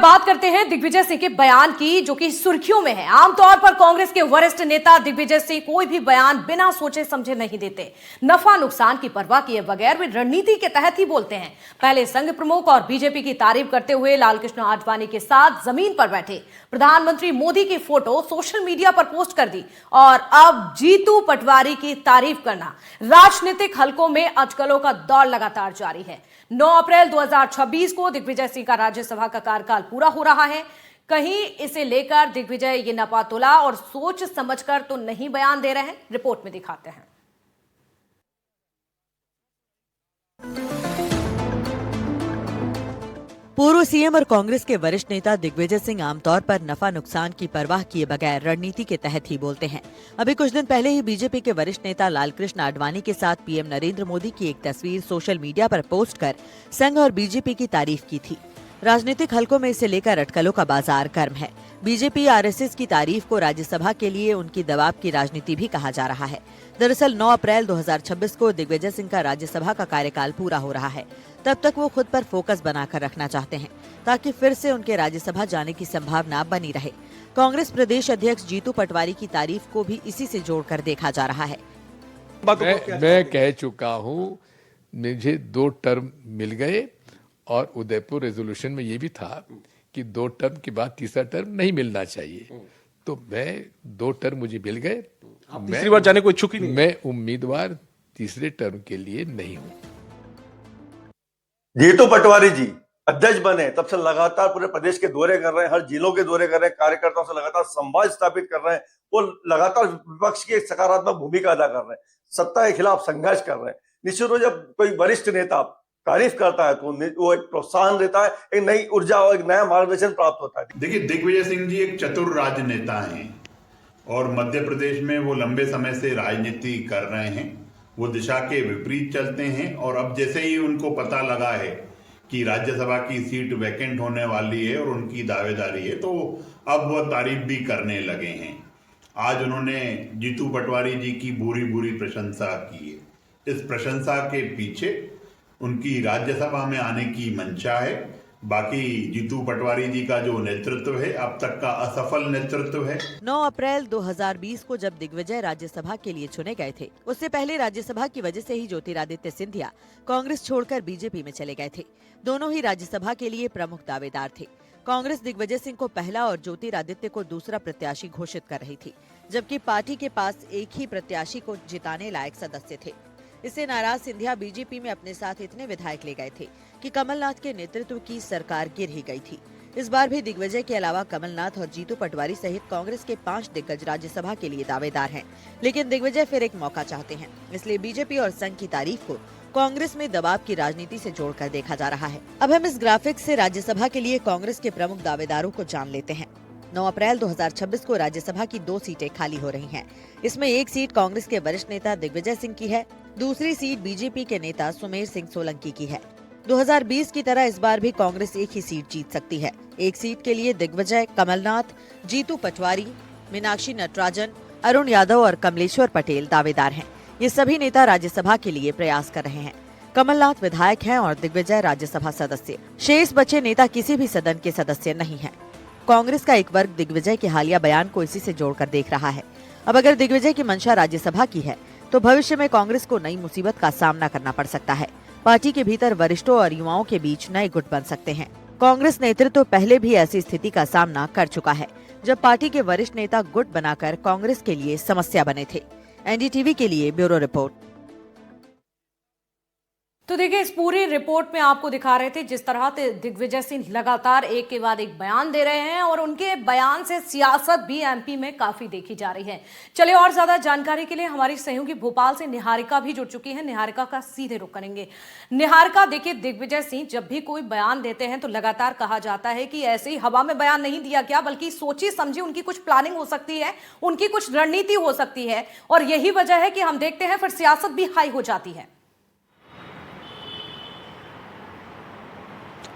बात करते हैं दिग्विजय सिंह के बयान की, जो कि सुर्खियों में है। आमतौर पर कांग्रेस के वरिष्ठ नेता दिग्विजय सिंह कोई भी बयान बिना सोचे समझे नहीं देते। नफा नुकसान की परवाह किए बगैर वे रणनीति के तहत ही बोलते हैं। पहले संघ प्रमुख और बीजेपी की तारीफ करते हुए लालकृष्ण आडवाणी के साथ जमीन पर बैठे प्रधानमंत्री मोदी की फोटो सोशल मीडिया पर पोस्ट कर दी और अब जीतू पटवारी की तारीफ करना। राजनीतिक हलकों में अटकलों का दौर लगातार जारी है। 9 अप्रैल 2026 को दिग्विजय सिंह का राज्यसभा का कार्यकाल पूरा हो रहा है। कहीं इसे लेकर दिग्विजय ये नपातुला और सोच समझकर तो नहीं बयान दे रहे हैं। रिपोर्ट में दिखाते हैं। पूर्व सीएम और कांग्रेस के वरिष्ठ नेता दिग्विजय सिंह आमतौर पर नफा नुकसान की परवाह किए बगैर रणनीति के तहत ही बोलते हैं। अभी कुछ दिन पहले ही बीजेपी के वरिष्ठ नेता लालकृष्ण आडवाणी के साथ पीएम नरेंद्र मोदी की एक तस्वीर सोशल मीडिया पर पोस्ट कर संघ और बीजेपी की तारीफ की थी। राजनीतिक हलकों में इसे लेकर अटकलों का बाजार गर्म है। बीजेपी आरएसएस की तारीफ को राज्यसभा के लिए उनकी दबाव की राजनीति भी कहा जा रहा है। दरअसल 9 अप्रैल 2026 को दिग्विजय सिंह का राज्यसभा का कार्यकाल पूरा हो रहा है। तब तक वो खुद पर फोकस बनाकर रखना चाहते हैं ताकि फिर से उनके राज्यसभा जाने की संभावना बनी रहे। कांग्रेस प्रदेश अध्यक्ष जीतू पटवारी की तारीफ को भी इसी से जोड़कर देखा जा रहा है। मैं कह चुका हूँ, मुझे 2 टर्म मिल गए और उदयपुर रेजोल्यूशन में ये भी था कि 2 टर्म के बाद तीसरा टर्म नहीं मिलना चाहिए। तो मैं 2 टर्म मुझे मिल गए। तीसरी बार जाने को इच्छुक ही नहीं। मैं उम्मीदवार तीसरे टर्म के लिए नहीं हूँ। जीतू पटवारी जी अध्यक्ष बने तब से लगातार पूरे प्रदेश के दौरे कर रहे हैं, हर जिलों के दौरे कर रहे हैं, कार्यकर्ताओं से लगातार संवाद स्थापित कर रहे हैं। वो लगातार विपक्ष की एक सकारात्मक भूमिका अदा कर रहे हैं, सत्ता के खिलाफ संघर्ष कर रहे हैं। निश्चित रूप से जब कोई वरिष्ठ नेता तारीफ करता है तो वो एक प्रोत्साहन देता है, एक नई ऊर्जा और एक नया मार्गदर्शन प्राप्त होता है। देखिए, दिग्विजय सिंह जी एक चतुर राजनेता हैं और मध्य प्रदेश में वो लंबे समय से राजनीति कर रहे हैं। वो दिशा के विपरीत चलते हैं और अब जैसे ही उनको पता लगा है कि राज्यसभा की सीट वैकेंट होने वाली है और उनकी दावेदारी है, तो अब वह तारीफ भी करने लगे हैं। आज उन्होंने जीतू पटवारी जी की बुरी बुरी प्रशंसा की है। इस प्रशंसा के पीछे उनकी राज्यसभा में आने की मंशा है। बाकी जीतू पटवारी जी का जो नेतृत्व है अब तक का असफल नेतृत्व है। 9 अप्रैल 2020 को जब दिग्विजय राज्यसभा के लिए चुने गए थे, उससे पहले राज्यसभा की वजह से ही ज्योतिरादित्य सिंधिया कांग्रेस छोड़कर बीजेपी में चले गए थे। दोनों ही राज्यसभा के लिए प्रमुख दावेदार थे। कांग्रेस दिग्विजय सिंह को पहला और ज्योतिरादित्य को दूसरा प्रत्याशी घोषित कर रही थी, जबकि पार्टी के पास एक ही प्रत्याशी को जिताने लायक सदस्य थे। इससे नाराज सिंधिया बीजेपी में अपने साथ इतने विधायक ले गए थे कि कमलनाथ के नेतृत्व की सरकार गिर ही गई थी। इस बार भी दिग्विजय के अलावा कमलनाथ और जीतू पटवारी सहित कांग्रेस के 5 दिग्गज राज्यसभा के लिए दावेदार हैं। लेकिन दिग्विजय फिर एक मौका चाहते हैं, इसलिए बीजेपी और संघ की तारीफ को कांग्रेस में दबाव की राजनीति से जोड़कर देखा जा रहा है। अब हम इस ग्राफिक से राज्यसभा के लिए कांग्रेस के प्रमुख दावेदारों को जान लेते हैं। 9 अप्रैल 2026 को राज्यसभा की 2 सीटें खाली हो रही हैं। इसमें एक सीट कांग्रेस के वरिष्ठ नेता दिग्विजय सिंह की है, दूसरी सीट बीजेपी के नेता सुमेर सिंह सोलंकी की है। 2020 की तरह इस बार भी कांग्रेस एक ही सीट जीत सकती है। एक सीट के लिए दिग्विजय, कमलनाथ, जीतू पटवारी, मीनाक्षी नटराजन, अरुण यादव और कमलेश्वर पटेल दावेदार हैं। ये सभी नेता राज्यसभा के लिए प्रयास कर रहे हैं। कमलनाथ विधायक हैं और दिग्विजय राज्यसभा सदस्य। शेष बचे नेता किसी भी सदन के सदस्य नहीं हैं। कांग्रेस का एक वर्ग दिग्विजय के हालिया बयान को इसी से जोड़कर देख रहा है। अब अगर दिग्विजय की मंशा राज्यसभा की है तो भविष्य में कांग्रेस को नई मुसीबत का सामना करना पड़ सकता है। पार्टी के भीतर वरिष्ठों और युवाओं के बीच नए गुट बन सकते हैं। कांग्रेस नेतृत्व पहले भी ऐसी स्थिति का सामना कर चुका है, जब पार्टी के वरिष्ठ नेता गुट बनाकर कांग्रेस के लिए समस्या बने थे। एनडीटीवी के लिए ब्यूरो रिपोर्ट। तो देखिए, इस पूरी रिपोर्ट में आपको दिखा रहे थे जिस तरह से दिग्विजय सिंह लगातार एक के बाद एक बयान दे रहे हैं और उनके बयान से सियासत भी एमपी में काफी देखी जा रही है। चलिए, और ज्यादा जानकारी के लिए हमारी सहयोगी भोपाल से निहारिका भी जुड़ चुकी है। निहारिका का सीधे रुख करेंगे। निहारिका, देखिए, दिग्विजय सिंह जब भी कोई बयान देते हैं तो लगातार कहा जाता है कि ऐसे ही हवा में बयान नहीं दिया गया, बल्कि सोची समझी उनकी कुछ प्लानिंग हो सकती है, उनकी कुछ रणनीति हो सकती है, और यही वजह है कि हम देखते हैं फिर सियासत भी हाई हो जाती है।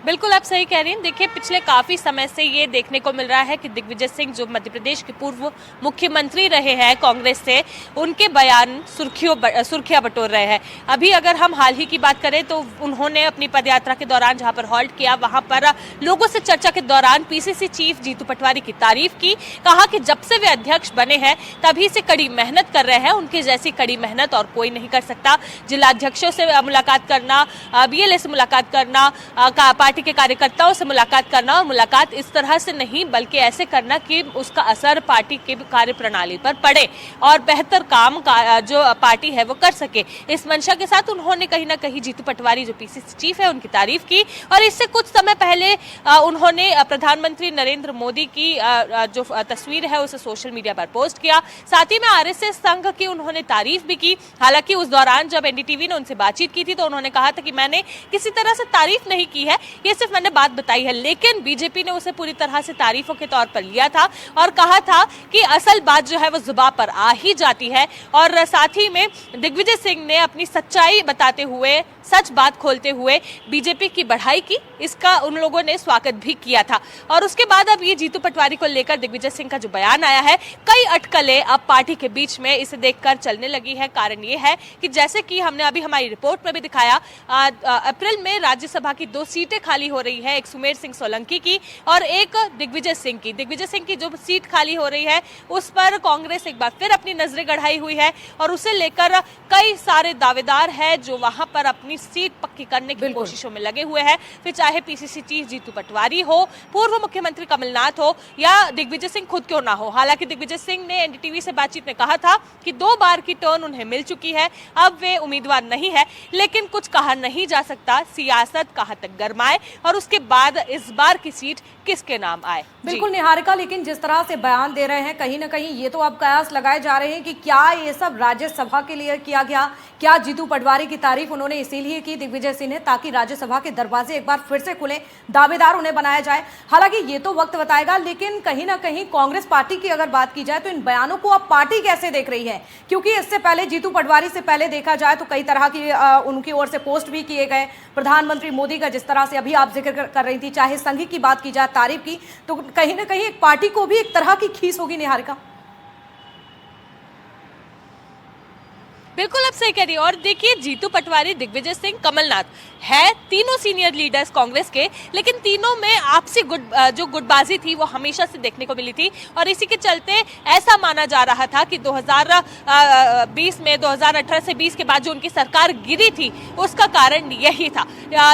बिल्कुल आप सही कह रही हैं। देखिए पिछले काफी समय से ये देखने को मिल रहा है कि दिग्विजय सिंह जो मध्य प्रदेश के पूर्व मुख्यमंत्री रहे हैं कांग्रेस से, उनके बयान सुर्खियां बटोर रहे हैं। अभी अगर हम हाल ही की बात करें तो उन्होंने अपनी पदयात्रा के दौरान जहां पर हॉल्ट किया, वहां पर लोगों से चर्चा के दौरान पीसीसी चीफ जीतू पटवारी की तारीफ की। कहा कि जब से वे अध्यक्ष बने हैं तभी से कड़ी मेहनत कर रहे हैं, उनकी जैसी कड़ी मेहनत और कोई नहीं कर सकता। जिलाध्यक्षों से मुलाकात करना, बीएलए से मुलाकात करना, पार्टी के कार्यकर्ताओं से मुलाकात करना, और मुलाकात इस तरह से नहीं बल्कि ऐसे करना कि उसका असर पार्टी के कार्यप्रणाली पर पड़े और बेहतर काम का जो पार्टी है वो कर सके। इस मंशा के साथ उन्होंने कहीं ना कहीं जीतू पटवारी जो पीसीसी चीफ है उनकी तारीफ की। और इससे कुछ समय पहले उन्होंने प्रधानमंत्री नरेंद्र मोदी की जो तस्वीर है उसे सोशल मीडिया पर पोस्ट किया। साथ ही में आरएसएस संघ की उन्होंने तारीफ भी की। हालांकि उस दौरान जब एनडीटीवी ने उनसे बातचीत की थी तो उन्होंने कहा था कि मैंने किसी तरह से तारीफ नहीं की है, ये सिर्फ मैंने बात बताई है। लेकिन बीजेपी ने उसे पूरी तरह से तारीफों के तौर पर लिया था और कहा था कि असल बात जो है वो जुबान पर आ ही जाती है। और साथ ही में दिग्विजय सिंह ने अपनी सच्चाई बताते हुए, सच बात खोलते हुए बीजेपी की बढ़ाई की। इसका उन लोगों ने स्वागत भी किया था। और उसके बाद अब ये जीतू पटवारी को लेकर दिग्विजय सिंह का जो बयान आया है, कई अटकलें अब पार्टी के बीच में इसे देखकर चलने लगी है। कारण ये है कि जैसे कि हमने अभी हमारी रिपोर्ट में भी दिखाया, अप्रैल में राज्यसभा की 2 सीटें खाली हो रही है, एक सुमेर सिंह सोलंकी की और एक दिग्विजय सिंह की। दिग्विजय सिंह की जो सीट खाली हो रही है उस पर कांग्रेस एक बार फिर अपनी नजरें गड़ाई हुई है और उसे लेकर कई सारे दावेदार हैं जो वहां पर अपनी सीट पक्की करने की कोशिशों में लगे हुए हैं। फिर चाहे पीसीसी चीफ जीतू पटवारी हो, पूर्व मुख्यमंत्री कमलनाथ हो या दिग्विजय सिंह खुद क्यों ना हो। हालांकि दिग्विजय सिंह ने एनडीटीवी से बातचीत में कहा था कि 2 बार की टर्न उन्हें मिल चुकी है, अब वे उम्मीदवार नहीं है। लेकिन कुछ कहा नहीं जा सकता, सियासत कहां तक गरमाए और उसके बाद इस बार की सीट किसके नाम आए। बिल्कुल निहारिका, लेकिन जिस तरह से बयान दे रहे हैं कहीं ना कहीं ये तो अब कयास लगाए जा रहे हैं कि क्या ये सब राज्यसभा के लिए किया गया, क्या जीतू पटवारी की तारीफ उन्होंने इसीलिए की दिग्विजय सिंह ने ताकि राज्यसभा के दरवाजे एक बार फिर से खुले, दावेदार उन्हें बनाया जाए। हालांकि ये तो वक्त बताएगा, लेकिन कहीं ना कहीं कांग्रेस पार्टी की अगर बात की जाए तो इन बयानों को अब पार्टी कैसे देख रही है, क्योंकि इससे पहले जीतू पटवारी से पहले देखा जाए तो कई तरह की उनकी ओर से पोस्ट भी किए गए। प्रधानमंत्री मोदी का जिस तरह से अभी आप जिक्र कर रही थी, चाहे संघ की बात की जाए, तारीफ की, तो कहीं ना कहीं एक पार्टी को भी एक तरह की खीस होगी निहारिका। बिल्कुल आप सही कह रही है। और देखिए जीतू पटवारी, दिग्विजय सिंह, कमलनाथ है तीनों सीनियर लीडर्स कांग्रेस के, लेकिन तीनों में आपसी जो गुटबाजी थी वो हमेशा से देखने को मिली थी। और इसी के चलते ऐसा माना जा रहा था कि 2020 में 2018 से 20 के बाद जो उनकी सरकार गिरी थी उसका कारण यही था।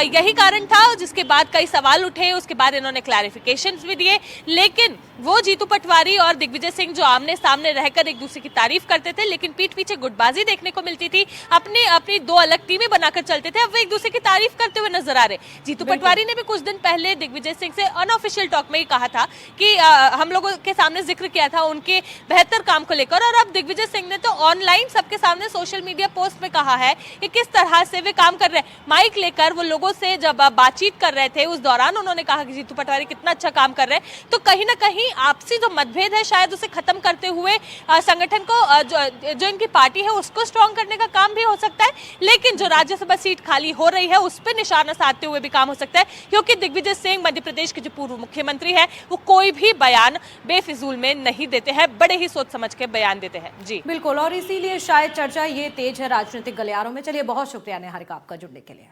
यही कारण था जिसके बाद कई सवाल उठे, उसके बाद इन्होंने क्लैरिफिकेशंस भी दिए। लेकिन वो जीतू पटवारी और दिग्विजय सिंह जो आमने सामने रहकर एक दूसरे की तारीफ करते थे, लेकिन पीठ पीछे गुटबाजी देखने को मिलती थी, अपनी 2 अलग टीमें बनाकर चलते थे, अब वो एक दूसरे की तारीफ करते हुए नजर आ रहे। जीतू पटवारी ने भी कुछ दिन पहले दिग्विजय सिंह से अनऑफिशियल टॉक में ही कहा था कि हम लोगों के सामने जिक्र किया था उनके बेहतर काम को लेकर। और अब दिग्विजय सिंह ने तो ऑनलाइन सबके सामने सोशल मीडिया पोस्ट में कहा है कि किस तरह से वे काम कर रहे हैं। माइक लेकर वो लोगों से जब बातचीत कर रहे थे उस दौरान उन्होंने कहा कि जीतू पटवारी कितना अच्छा काम कर रहे हैं। तो कहीं ना कहीं आपसी जो मतभेद है शायद उसे खत्म करते हुए संगठन को जो इनकी पार्टी है उसको स्ट्रॉन्ग करने का काम भी हो सकता है। लेकिन जो राज्यसभा सीट खाली हो रही है उस पर निशाना साधते हुए भी काम हो सकता है, क्योंकि दिग्विजय सिंह मध्य प्रदेश के जो पूर्व मुख्यमंत्री है वो कोई भी बयान बेफिजूल में नहीं देते हैं, बड़े ही सोच समझ के बयान देते हैं। जी बिल्कुल, और इसीलिए शायद चर्चा ये तेज है राजनीतिक गलियारों में। चलिए, बहुत शुक्रिया निहारिका आपका जुड़ने के लिए।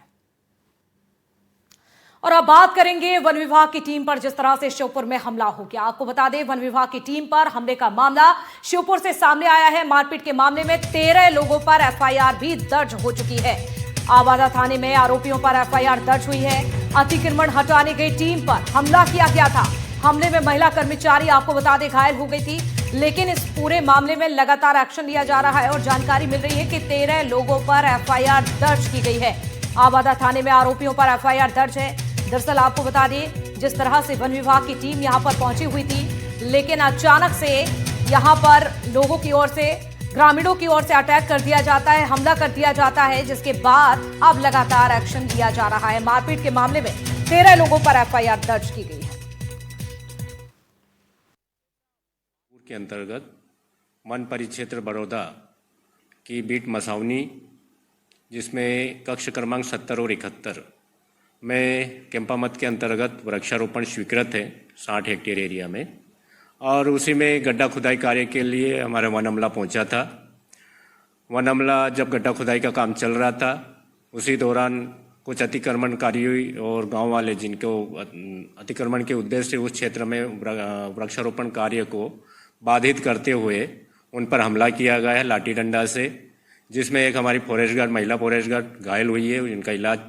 और अब बात करेंगे वन विभाग की टीम पर जिस तरह से श्योपुर में हमला हो गया। आपको बता दें, वन विभाग की टीम पर हमले का मामला श्योपुर से सामने आया है। मारपीट के मामले में 13 लोगों पर एफआईआर भी दर्ज हो चुकी है। आबादा थाने में आरोपियों पर एफआईआर दर्ज हुई है। अतिक्रमण हटाने गई टीम पर हमला किया गया था। हमले में महिला कर्मचारी आपको बता दें घायल हो गई थी, लेकिन इस पूरे मामले में लगातार एक्शन लिया जा रहा है और जानकारी मिल रही है कि 13 लोगों पर एफआईआर दर्ज की गई है। आबादा थाने में आरोपियों पर एफआईआर दर्ज है। दरअसल आपको बता दें, जिस तरह से वन विभाग की टीम यहां पर पहुंची हुई थी, लेकिन अचानक से यहां पर लोगों की ओर से, ग्रामीणों की ओर से अटैक कर दिया जाता है, हमला कर दिया जाता है, जिसके बाद अब लगातार एक्शन लिया जा रहा है। मारपीट के मामले में 13 लोगों पर एफआईआर दर्ज की गई है। के अंतर्गत वन परिक्षेत्र बड़ौदा की बीट मसावनी, जिसमें कक्ष क्रमांक 70 और 71 में कैंपामत के अंतर्गत वृक्षारोपण स्वीकृत है 60 हेक्टेयर एरिया में, और उसी में गड्ढा खुदाई कार्य के लिए हमारा वन अमला पहुंचा था। वन अमला जब गड्ढा खुदाई का काम चल रहा था, उसी दौरान कुछ अतिक्रमणकारी और गांव वाले जिनको अतिक्रमण के उद्देश्य से उस क्षेत्र में वृक्षारोपण कार्य को बाधित करते हुए उन पर हमला किया गया है लाठी डंडा से, जिसमें एक हमारी फॉरेस्ट गार्ड, महिला फॉरेस्ट गार्ड घायल हुई है। उनका इलाज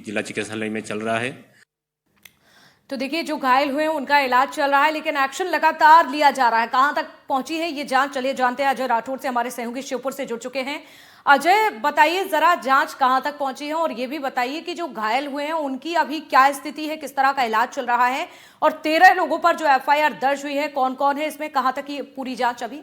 जिला चिकित्सालय में चल रहा है। तो देखिए, जो घायल हुए हैं उनका इलाज चल रहा है, लेकिन एक्शन लगातार लिया जा रहा है। कहां तक पहुंची है ये जांच, चलिए जानते हैं। अजय राठौर से हमारे सहयोगी शिवपुर से जुड़ चुके हैं। अजय, बताइए जरा जांच कहां तक पहुंची है, और ये भी बताइए कि जो घायल हुए हैं उनकी अभी क्या स्थिति है, किस तरह का इलाज चल रहा है, और 13 लोगों पर जो FIR दर्ज हुई है कौन कौन है इसमें, कहां तक ये पूरी जांच अभी?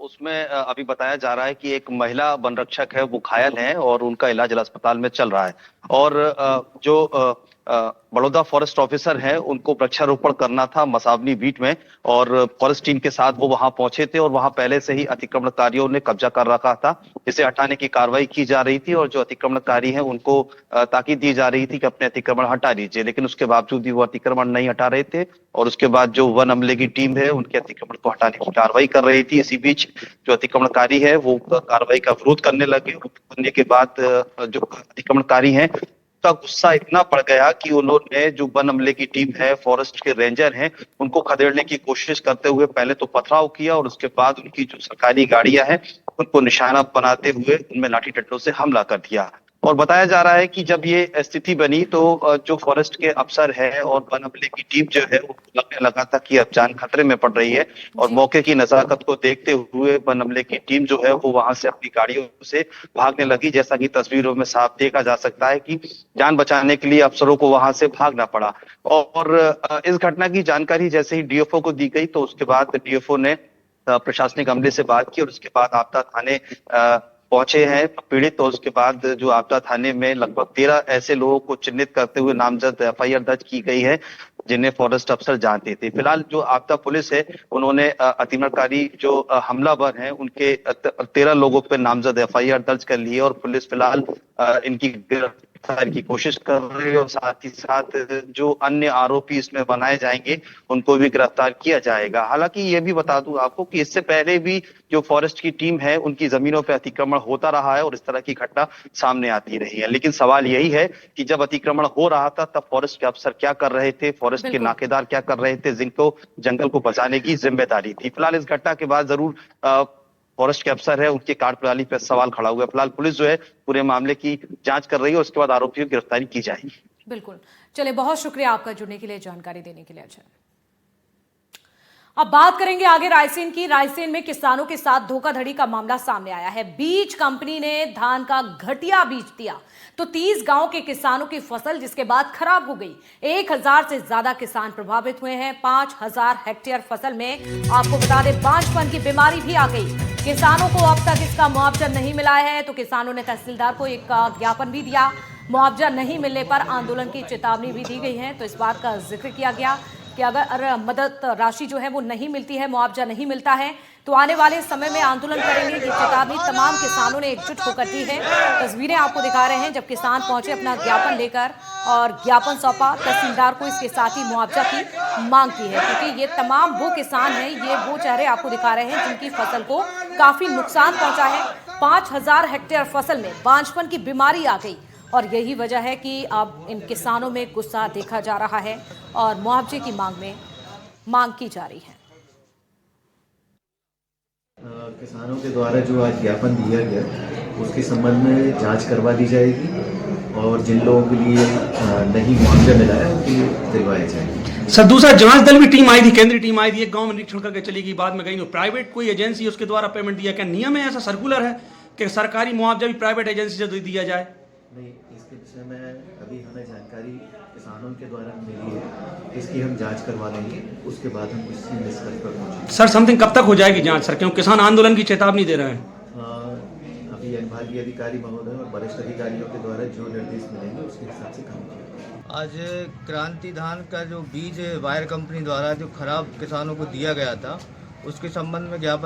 उसमें अभी बताया जा रहा है कि एक महिला वन रक्षक है, वो घायल है और उनका इलाज जिला अस्पताल में चल रहा है। और जो बड़ौदा फॉरेस्ट ऑफिसर है, उनको वृक्षारोपण करना था मसावनी बीट में, और फॉरेस्ट टीम के साथ वो वहां पहुंचे थे और वहां पहले से ही अतिक्रमणकारियों ने कब्जा कर रखा था। इसे हटाने की कार्रवाई की जा रही थी और जो अतिक्रमणकारी हैं उनको ताकीद दी जा रही थी कि अपने अतिक्रमण हटा लीजिए, लेकिन उसके बावजूद भी वो अतिक्रमण नहीं हटा रहे थे। और उसके बाद जो वन अमले की टीम है उनके अतिक्रमण को हटाने की कार्रवाई कर रही थी। इसी बीच जो अतिक्रमणकारी है वो कार्रवाई का विरोध करने लगे। करने के बाद जो अतिक्रमणकारी हैं का गुस्सा इतना बढ़ गया कि उन्होंने जो वन अमले की टीम है, फॉरेस्ट के रेंजर हैं, उनको खदेड़ने की कोशिश करते हुए पहले तो पथराव किया और उसके बाद उनकी जो सरकारी गाड़ियां हैं उनको निशाना बनाते हुए उनमें लाठी डंडों से हमला कर दिया। और बताया जा रहा है कि जब ये स्थिति बनी तो जो फॉरेस्ट के अफसर है और वन अमले की टीम जो है वो लगने लगा था कि अब जान खतरे में पड़ रही है, और मौके की नजाकत को देखते हुए वन अमले की टीम जो है वो वहां से अपनी गाड़ियों से भागने लगी। जैसा कि तस्वीरों में साफ देखा जा सकता है कि जान बचाने के लिए अफसरों को वहां से भागना पड़ा। और इस घटना की जानकारी जैसे ही DFO को दी गई तो उसके बाद DFO ने प्रशासनिक अमले से बात की और उसके बाद आपदा थाने पहुंचे हैं पीड़ित। और उसके बाद जो आपदा थाने में लगभग 13 ऐसे लोगों को चिन्हित करते हुए नामजद FIR दर्ज की गई है, जिन्हें फॉरेस्ट अफसर जानते थे। फिलहाल जो आपदा पुलिस है उन्होंने अतिक्रमणकारी जो हमलावर हैं उनके 13 लोगों पर नामजद FIR दर्ज कर ली है और पुलिस फिलहाल इनकी गिरफ्तारी की कोशिश कर रही है और साथ ही साथ जो अन्य आरोपी इसमें बनाए जाएंगे उनको भी गिरफ्तार किया जाएगा। हालांकि ये भी बता दूं आपको कि इससे पहले भी जो फॉरेस्ट की टीम है उनकी जमीनों पर अतिक्रमण होता रहा है और इस तरह की घटना सामने आती रही है। लेकिन सवाल यही है कि जब अतिक्रमण हो रहा था तब फॉरेस्ट के अफसर क्या कर रहे थे, फॉरेस्ट के नाकेदार क्या कर रहे थे, जिनको जंगल को बचाने की जिम्मेदारी थी। फिलहाल इस घटना के बाद जरूर फॉरेस्ट के अफसर है उनकी कार्यप्रणाली पर सवाल खड़ा हुआ है। फिलहाल पुलिस जो है पूरे मामले की जांच कर रही है और उसके बाद आरोपियों की गिरफ्तारी की जाएगी। बिल्कुल, चलिए बहुत शुक्रिया आपका जुड़ने के लिए, जानकारी देने के लिए अजय। अब बात करेंगे आगे रायसेन की। रायसेन में किसानों के साथ धोखाधड़ी का मामला सामने आया है। बीज कंपनी ने धान का घटिया बीज दिया तो 30 गांव के किसानों की फसल जिसके बाद खराब हो गई। 1000 से ज्यादा किसान प्रभावित हुए हैं। 5000 हेक्टेयर फसल में आपको बता दें बांझपन की बीमारी भी आ गई। किसानों को अब तक इसका मुआवजा नहीं मिला है तो किसानों ने तहसीलदार को एक ज्ञापन भी दिया। मुआवजा नहीं मिलने पर आंदोलन की चेतावनी भी दी गई है। तो इस बात का जिक्र किया गया कि अगर मदद राशि जो है वो नहीं मिलती है, मुआवजा नहीं मिलता है, तो आने वाले समय में आंदोलन करेंगे। ये चेतावनी तमाम किसानों ने एकजुट होकर दी है। तस्वीरें आपको दिखा रहे हैं जब किसान पहुंचे अपना ज्ञापन लेकर और ज्ञापन सौंपा तहसीलदार को, इसके साथ ही मुआवजा की मांग की है। क्योंकि ये तमाम वो किसान हैं, ये वो चेहरे आपको दिखा रहे हैं जिनकी फसल को काफी नुकसान पहुंचा है। 5000 हेक्टेयर फसल में बांझपन की बीमारी आ गई और यही वजह है कि अब इन किसानों में गुस्सा देखा जा रहा है और मुआवजे की मांग की जा रही है। किसानों के द्वारा जो आज ज्ञापन दिया गया उसके संबंध में जांच करवा दी जाएगी और जिन लोगों के लिए नहीं मुआवजा मिला है उनके लिए दिलवाया जाएगा। सर, दूसरा जांच दल भी टीम आई थी, केंद्रीय टीम आई थी, एक गांव में निरीक्षण करके चली गई, बाद में गई तो प्राइवेट कोई एजेंसी उसके द्वारा पेमेंट दिया। क्या नियम है, ऐसा सर्कुलर है कि सरकारी मुआवजा भी प्राइवेट एजेंसी से दिया जाए? नहीं, इसके विषय में अभी हमें जानकारी किसानों के द्वारा मिली है, इसकी हम जांच करवा लेंगे, उसके बाद हम इसी निष्कर्ष पर पहुंचेंगे। सर, समथिंग कब तक हो जाएगी जांच सर, क्यों किसान आंदोलन की चेतावनी दे रहे हैं? अभी विभागीय अधिकारी महोदय और वरिष्ठ अधिकारियों के द्वारा जो निर्देश मिलेंगे उसके हिसाब से काम किया। आज क्रांति धान का जो बीज वायर कंपनी द्वारा जो खराब किसानों को दिया गया था उसके संबंध में ज्ञापन